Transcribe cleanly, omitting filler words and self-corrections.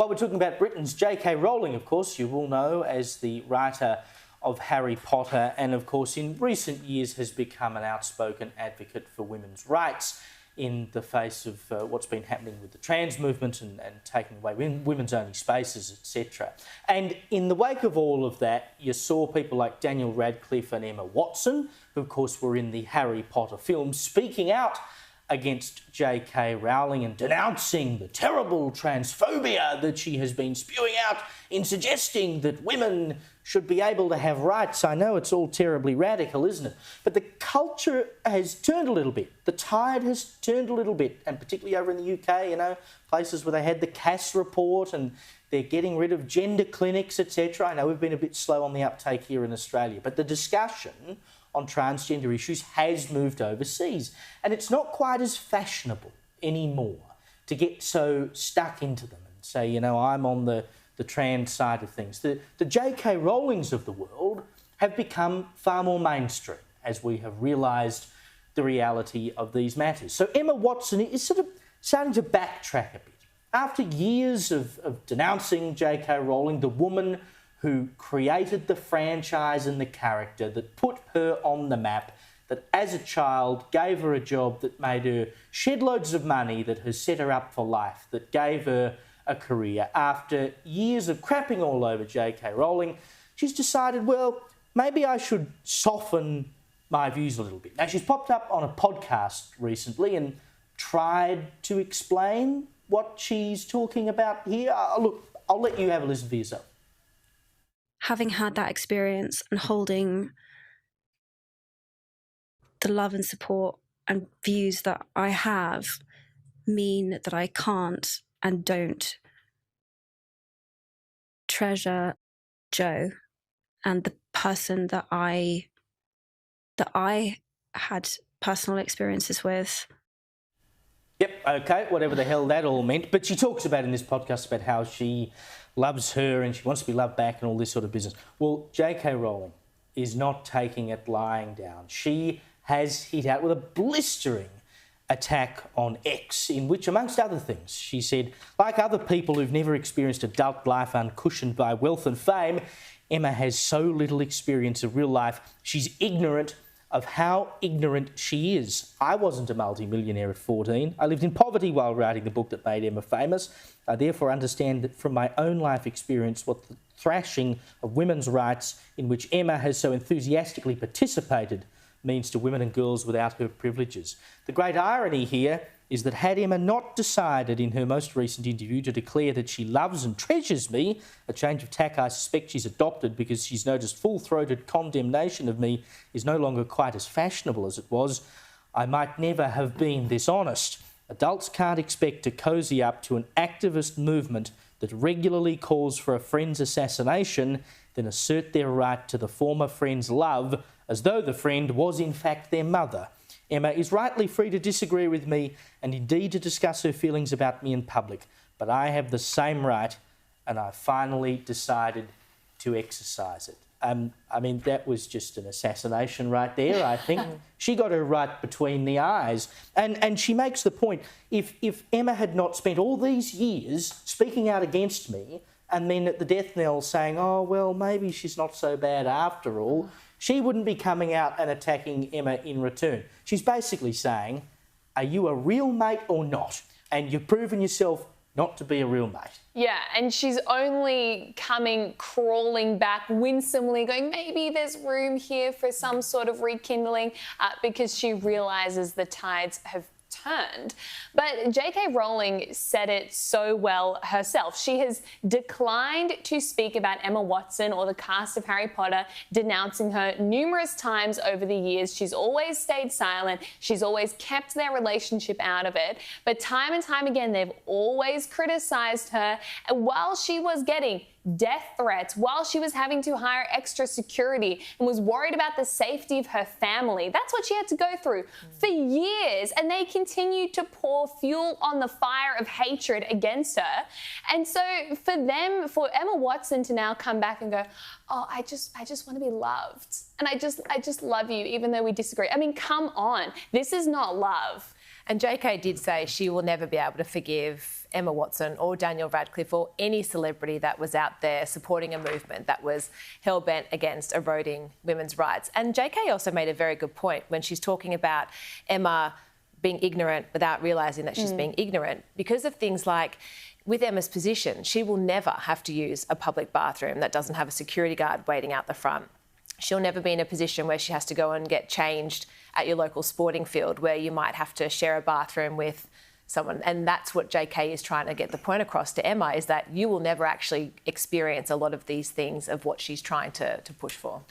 Well, we're talking about Britain's JK Rowling, of course, you will know as the writer of Harry Potter, and of course in recent years has become an outspoken advocate for women's rights in the face of what's been happening with the trans movement and taking away women's only spaces, etc. And in the wake of all of that, you saw people like Daniel Radcliffe and Emma Watson, who of course were in the Harry Potter films, speaking out against JK Rowling and denouncing the terrible transphobia that she has been spewing out in suggesting that women should be able to have rights. I know it's all terribly radical, isn't it? But the culture has turned a little bit. The tide has turned a little bit, and particularly over in the UK, you know, places where they had the Cass report and they're getting rid of gender clinics, etc. I know we've been a bit slow on the uptake here in Australia, but the discussion on transgender issues has moved overseas. And it's not quite as fashionable anymore to get so stuck into them and say, you know, I'm on the trans side of things. The JK Rowlings of the world have become far more mainstream as we have realised the reality of these matters. So Emma Watson is sort of starting to backtrack a bit. After years of denouncing JK Rowling, the woman who created the franchise and the character that put her on the map, that as a child gave her a job that made her shed loads of money, that has set her up for life, that gave her a career. After years of crapping all over JK Rowling, she's decided, well, maybe I should soften my views a little bit. Now, she's popped up on a podcast recently and tried to explain what she's talking about here. Look, I'll let you have a listen for yourself. Having had that experience and holding the love and support and views that I have mean that I can't and don't treasure Jo and the person that I had personal experiences with. Yep, okay, whatever the hell that all meant. But she talks about in this podcast about how she loves her and she wants to be loved back and all this sort of business. Well, JK Rowling is not taking it lying down. She has hit out with a blistering attack on X, in which, amongst other things, she said, like other people who've never experienced adult life uncushioned by wealth and fame, Emma has so little experience of real life, she's ignorant of how ignorant she is. I wasn't a multi-millionaire at 14. I lived in poverty while writing the book that made Emma famous. I therefore understand that from my own life experience what the thrashing of women's rights in which Emma has so enthusiastically participated means to women and girls without her privileges. The great irony here is that had Emma not decided in her most recent interview to declare that she loves and treasures me, a change of tack I suspect she's adopted because she's noticed full-throated condemnation of me is no longer quite as fashionable as it was, I might never have been this honest. Adults can't expect to cosy up to an activist movement that regularly calls for a friend's assassination, then assert their right to the former friend's love as though the friend was in fact their mother. Emma is rightly free to disagree with me and indeed to discuss her feelings about me in public, but I have the same right and I finally decided to exercise it. I mean, that was just an assassination right there, I think. She got her right between the eyes. And she makes the point, if Emma had not spent all these years speaking out against me and then at the death knell saying, oh, well, maybe she's not so bad after all, she wouldn't be coming out and attacking Emma in return. She's basically saying, are you a real mate or not? And you've proven yourself not to be a real mate. Yeah, and she's only coming crawling back winsomely, going, maybe there's room here for some sort of rekindling, because she realises the tides have turned. But JK Rowling said it so well herself. She has declined to speak about Emma Watson or the cast of Harry Potter, denouncing her numerous times over the years. She's always stayed silent. She's always kept their relationship out of it. But time and time again, they've always criticised her. And while she was getting death threats, while she was having to hire extra security and was worried about the safety of her family. That's what she had to go through for years, and they continued to pour fuel on the fire of hatred against her. And so for Emma Watson to now come back and go, oh, I just want to be loved, and I just love you even though we disagree. I mean, come on, this is not love. And JK did say she will never be able to forgive Emma Watson or Daniel Radcliffe or any celebrity that was out there supporting a movement that was hell-bent against eroding women's rights. And JK also made a very good point when she's talking about Emma being ignorant without realising that she's being ignorant because of things like, with Emma's position, she will never have to use a public bathroom that doesn't have a security guard waiting out the front. She'll never be in a position where she has to go and get changed at your local sporting field where you might have to share a bathroom with someone. And that's what JK is trying to get the point across to Emma, is that you will never actually experience a lot of these things of what she's trying to push for.